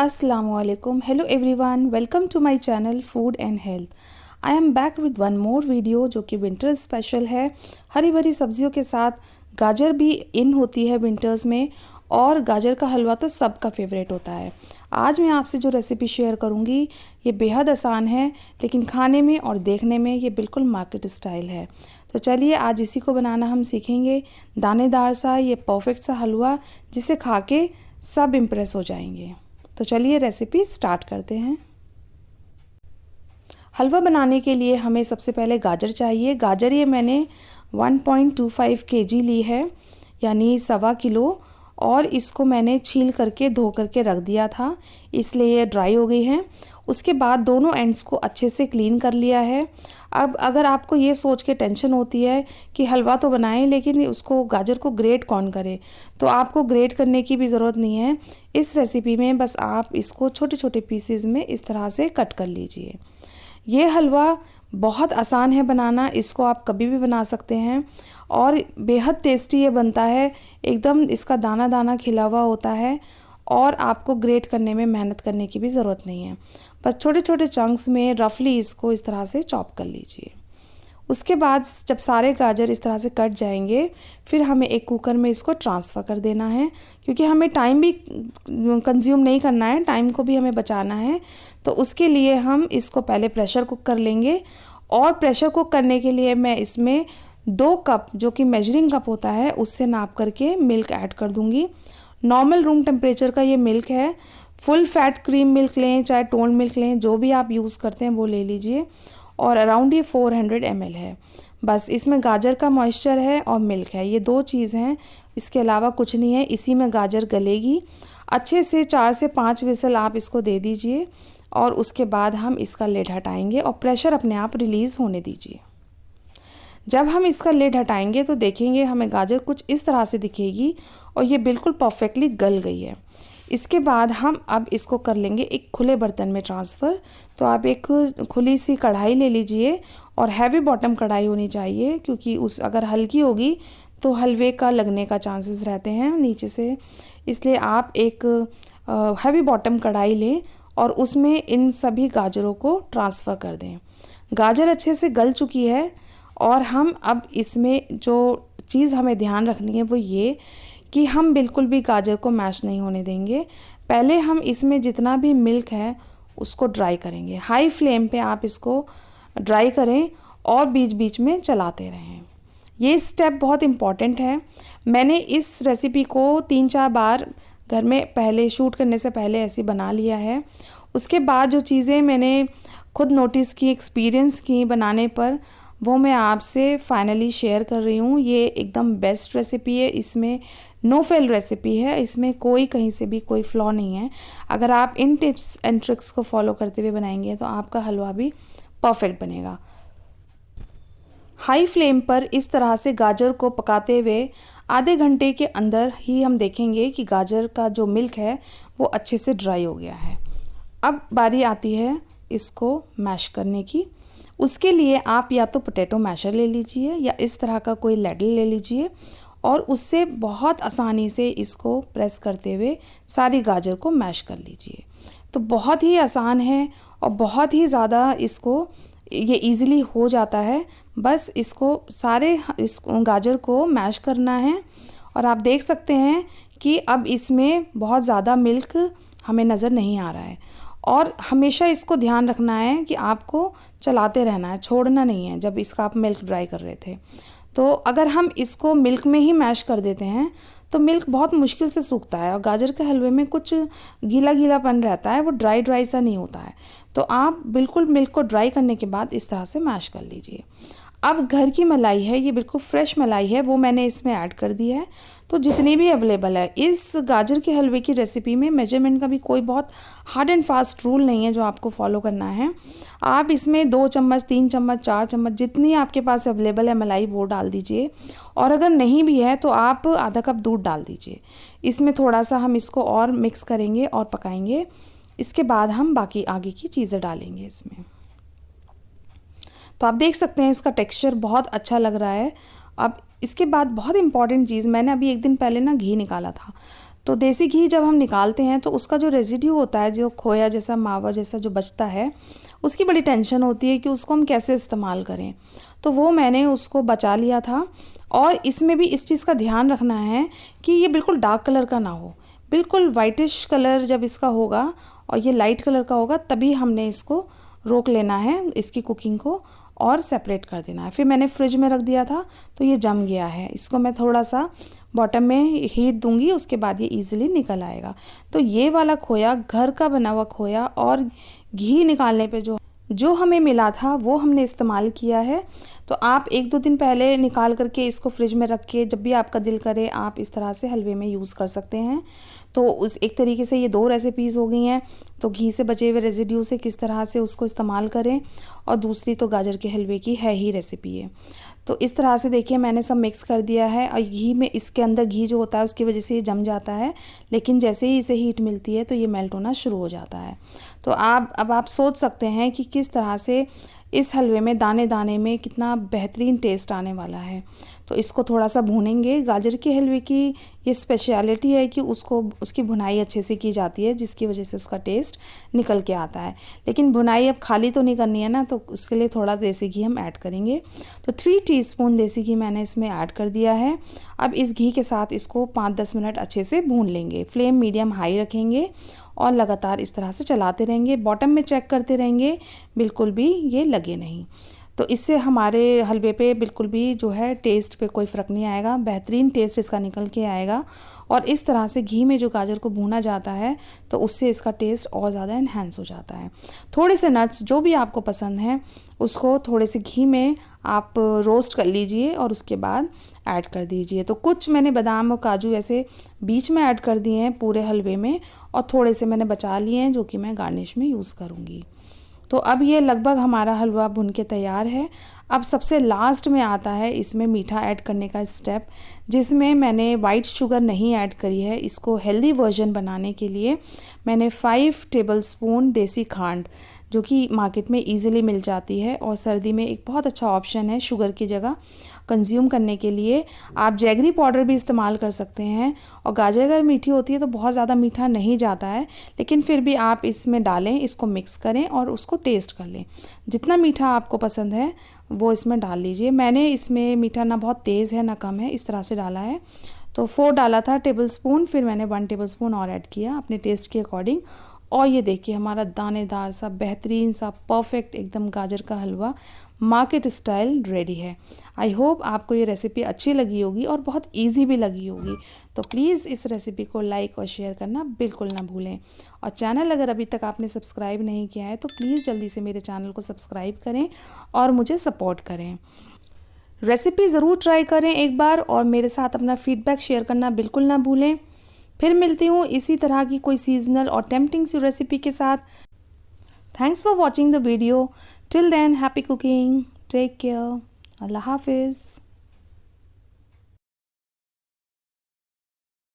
Assalamualaikum. Hello everyone. Welcome to my channel Food and Health. I am back with one more video जो कि winter special है। हरी भरी सब्जियों के साथ गाजर भी इन होती है विंटर्स में, और गाजर का हलवा तो सबका फेवरेट होता है। आज मैं आपसे जो रेसिपी शेयर करूंगी ये बेहद आसान है, लेकिन खाने में और देखने में ये बिल्कुल मार्केट स्टाइल है। तो चलिए आज इसी को बनाना हम सीखेंगे। दानेदार सा ये परफेक्ट सा हलवा जिसे खा के सब इम्प्रेस हो जाएंगे। तो चलिए रेसिपी स्टार्ट करते हैं। हलवा बनाने के लिए हमें सबसे पहले गाजर चाहिए। गाजर ये मैंने 1.25 kg ली है, यानी 1.25 किलो, और इसको मैंने छील करके धो करके रख दिया था, इसलिए ये ड्राई हो गई है। उसके बाद दोनों एंड्स को अच्छे से क्लीन कर लिया है। अब अगर आपको ये सोच के टेंशन होती है कि हलवा तो बनाएं लेकिन उसको गाजर को ग्रेट कौन करे, तो आपको ग्रेट करने की भी ज़रूरत नहीं है। इस रेसिपी में बस आप इसको छोटे छोटे पीसेस में इस तरह से कट कर लीजिए। ये हलवा बहुत आसान है बनाना, इसको आप कभी भी बना सकते हैं और बेहद टेस्टी ये बनता है। एकदम इसका दाना दाना खिला हुआ होता है और आपको ग्रेट करने में मेहनत करने की भी ज़रूरत नहीं है। बस छोटे छोटे चंक्स में रफली इसको इस तरह से चॉप कर लीजिए। उसके बाद जब सारे गाजर इस तरह से कट जाएंगे, फिर हमें एक कुकर में इसको ट्रांसफ़र कर देना है, क्योंकि हमें टाइम भी कंज्यूम नहीं करना है, टाइम को भी हमें बचाना है। तो उसके लिए हम इसको पहले प्रेशर कुक कर लेंगे, और प्रेशर कुक करने के लिए मैं इसमें 2 कप, जो कि मेजरिंग कप होता है, उससे नाप करके मिल्क ऐड कर दूँगी। नॉर्मल रूम टेम्परेचर का ये मिल्क है। फुल फैट क्रीम मिल्क लें चाहे टोन मिल्क लें, जो भी आप यूज़ करते हैं वो ले लीजिए। और अराउंड ये 400 ml है। बस इसमें गाजर का मॉइस्चर है और मिल्क है, ये 2 चीज़ हैं, इसके अलावा कुछ नहीं है। इसी में गाजर गलेगी अच्छे से। 4 से 5 विसल आप इसको दे दीजिए, और उसके बाद हम इसका लिड हटाएंगे और प्रेशर अपने आप रिलीज़ होने दीजिए। जब हम इसका लिड हटाएंगे तो देखेंगे हमें गाजर कुछ इस तरह से दिखेगी और ये बिल्कुल परफेक्टली गल गई है। इसके बाद हम अब इसको कर लेंगे एक खुले बर्तन में ट्रांसफ़र। तो आप एक खुली सी कढ़ाई ले लीजिए, और हैवी बॉटम कढ़ाई होनी चाहिए, क्योंकि अगर हल्की होगी तो हलवे का लगने का चांसेस रहते हैं नीचे से। इसलिए आप एक हैवी बॉटम कढ़ाई लें और उसमें इन सभी गाजरों को ट्रांसफ़र कर दें। गाजर अच्छे से गल चुकी है, और हम अब इसमें जो चीज़ हमें ध्यान रखनी है वो ये कि हम बिल्कुल भी गाजर को मैश नहीं होने देंगे। पहले हम इसमें जितना भी मिल्क है उसको ड्राई करेंगे। हाई फ्लेम पे आप इसको ड्राई करें और बीच बीच में चलाते रहें। ये स्टेप बहुत इम्पॉर्टेंट है। मैंने इस रेसिपी को 3-4 बार घर में पहले शूट करने से पहले ऐसी बना लिया है। उसके बाद जो चीज़ें मैंने खुद नोटिस की, एक्सपीरियंस की बनाने पर, वो मैं आपसे फाइनली शेयर कर रही हूँ। ये एकदम बेस्ट रेसिपी है, इसमें नो फेल रेसिपी है, इसमें कोई कहीं से भी कोई फ्लॉ नहीं है। अगर आप इन टिप्स एंड ट्रिक्स को फॉलो करते हुए बनाएंगे तो आपका हलवा भी परफेक्ट बनेगा। हाई फ्लेम पर इस तरह से गाजर को पकाते हुए आधे घंटे के अंदर ही हम देखेंगे कि गाजर का जो मिल्क है वो अच्छे से ड्राई हो गया है। अब बारी आती है इसको मैश करने की। उसके लिए आप या तो पोटैटो मैशर ले लीजिए या इस तरह का कोई लैडल ले लीजिए, और उससे बहुत आसानी से इसको प्रेस करते हुए सारी गाजर को मैश कर लीजिए। तो बहुत ही आसान है और बहुत ही ज़्यादा इसको ये इजीली हो जाता है। बस इसको इस गाजर को मैश करना है, और आप देख सकते हैं कि अब इसमें बहुत ज़्यादा मिल्क हमें नज़र नहीं आ रहा है। और हमेशा इसको ध्यान रखना है कि आपको चलाते रहना है, छोड़ना नहीं है जब इसका आप मिल्क ड्राई कर रहे थे। तो अगर हम इसको मिल्क में ही मैश कर देते हैं तो मिल्क बहुत मुश्किल से सूखता है, और गाजर के हलवे में कुछ गीला गीलापन रहता है, वो ड्राई ड्राई सा नहीं होता है। तो आप बिल्कुल मिल्क को ड्राई करने के बाद इस तरह से मैश कर लीजिए। अब घर की मलाई है, ये बिल्कुल फ्रेश मलाई है, वो मैंने इसमें ऐड कर दी है। तो जितनी भी अवेलेबल है इस गाजर के हलवे की रेसिपी में, मेजरमेंट का भी कोई बहुत हार्ड एंड फास्ट रूल नहीं है जो आपको फॉलो करना है। आप इसमें 2 चम्मच, 3 चम्मच, 4 चम्मच, जितनी आपके पास अवेलेबल है मलाई वो डाल दीजिए, और अगर नहीं भी है तो आप आधा कप दूध डाल दीजिए। इसमें थोड़ा सा हम इसको और मिक्स करेंगे और पकाएंगे। इसके बाद हम बाकी आगे की चीज़ें डालेंगे इसमें। तो आप देख सकते हैं इसका टेक्सचर बहुत अच्छा लग रहा है। अब इसके बाद बहुत इंपॉर्टेंट चीज़, मैंने अभी एक दिन पहले ना घी निकाला था, तो देसी घी जब हम निकालते हैं तो उसका जो रेजिड्यू होता है, जो खोया जैसा मावा जैसा जो बचता है, उसकी बड़ी टेंशन होती है कि उसको हम कैसे इस्तेमाल करें। तो वो मैंने उसको बचा लिया था। और इसमें भी इस चीज़ का ध्यान रखना है कि ये बिल्कुल डार्क कलर का ना हो, बिल्कुल वाइटिश कलर जब इसका होगा और ये लाइट कलर का होगा तभी हमने इसको रोक लेना है, इसकी कुकिंग को, और सेपरेट कर देना है। फिर मैंने फ्रिज में रख दिया था तो ये जम गया है। इसको मैं थोड़ा सा बॉटम में हीट दूंगी, उसके बाद ये इजीली निकल आएगा। तो ये वाला खोया, घर का बना हुआ खोया, और घी निकालने पे जो हमें मिला था वो हमने इस्तेमाल किया है। तो आप 1-2 दिन पहले निकाल करके इसको फ्रिज में रख के जब भी आपका दिल करे आप इस तरह से हलवे में यूज़ कर सकते हैं। तो उस एक तरीके से ये 2 रेसिपीज़ हो गई हैं। तो घी से बचे हुए रेजिड्यू से किस तरह से उसको इस्तेमाल करें, और दूसरी तो गाजर के हलवे की है ही रेसिपी है। तो इस तरह से देखिए मैंने सब मिक्स कर दिया है। और घी में, इसके अंदर घी जो होता है उसकी वजह से ये जम जाता है, लेकिन जैसे ही इसे हीट मिलती है तो ये मेल्ट होना शुरू हो जाता है। तो अब आप सोच सकते हैं कि किस तरह से इस हलवे में दाने दाने में कितना बेहतरीन टेस्ट आने वाला है। तो इसको थोड़ा सा भूनेंगे। गाजर के हलवे की ये स्पेशलिटी है कि उसकी भुनाई अच्छे से की जाती है, जिसकी वजह से उसका टेस्ट निकल के आता है। लेकिन भुनाई अब खाली तो नहीं करनी है ना, तो उसके लिए थोड़ा देसी घी हम ऐड करेंगे। तो 3 टीस्पून देसी घी मैंने इसमें ऐड कर दिया है। अब इस घी के साथ इसको 5-10 मिनट अच्छे से भून लेंगे। फ्लेम मीडियम हाई रखेंगे और लगातार इस तरह से चलाते रहेंगे। बॉटम में चेक करते रहेंगे, बिल्कुल भी ये लगे नहीं। तो इससे हमारे हलवे पे बिल्कुल भी जो है टेस्ट पे कोई फ़र्क नहीं आएगा, बेहतरीन टेस्ट इसका निकल के आएगा। और इस तरह से घी में जो गाजर को भूना जाता है तो उससे इसका टेस्ट और ज़्यादा इन्हेंस हो जाता है। थोड़े से नट्स जो भी आपको पसंद हैं उसको थोड़े से घी में आप रोस्ट कर लीजिए और उसके बाद ऐड कर दीजिए। तो कुछ मैंने बादाम और काजू ऐसे बीच में ऐड कर दिए हैं पूरे हलवे में, और थोड़े से मैंने बचा लिए हैं जो कि मैं गार्निश में यूज़ करूँगी। तो अब ये लगभग हमारा हलवा भुन के तैयार है। अब सबसे लास्ट में आता है इसमें मीठा ऐड करने का स्टेप, जिसमें मैंने वाइट शुगर नहीं ऐड करी है। इसको हेल्दी वर्जन बनाने के लिए मैंने 5 टेबलस्पून देसी खांड, जो कि मार्केट में इजीली मिल जाती है और सर्दी में एक बहुत अच्छा ऑप्शन है शुगर की जगह कंज्यूम करने के लिए। आप जैगरी पाउडर भी इस्तेमाल कर सकते हैं। और गाजर अगर मीठी होती है तो बहुत ज़्यादा मीठा नहीं जाता है, लेकिन फिर भी आप इसमें डालें, इसको मिक्स करें और उसको टेस्ट कर लें। जितना मीठा आपको पसंद है वो इसमें डाल लीजिए। मैंने इसमें मीठा ना बहुत तेज़ है ना कम है, इस तरह से डाला है। तो 4 डाला था टेबलस्पून, फिर मैंने 1 टेबलस्पून और ऐड किया अपने टेस्ट के अकॉर्डिंग। और ये देखिए हमारा दानेदार सा बेहतरीन सा परफेक्ट एकदम गाजर का हलवा मार्केट स्टाइल रेडी है। आई होप आपको ये रेसिपी अच्छी लगी होगी और बहुत इजी भी लगी होगी। तो प्लीज़ इस रेसिपी को लाइक और शेयर करना बिल्कुल ना भूलें। और चैनल अगर अभी तक आपने सब्सक्राइब नहीं किया है तो प्लीज़ जल्दी से मेरे चैनल को सब्सक्राइब करें और मुझे सपोर्ट करें। रेसिपी ज़रूर ट्राई करें एक बार और मेरे साथ अपना फीडबैक शेयर करना बिल्कुल ना भूलें। फिर मिलती हूँ इसी तरह की कोई सीजनल और टेम्पटिंग सी रेसिपी के साथ। Thanks for watching the video. Till then happy cooking, take care, अल्लाह हाफिज़।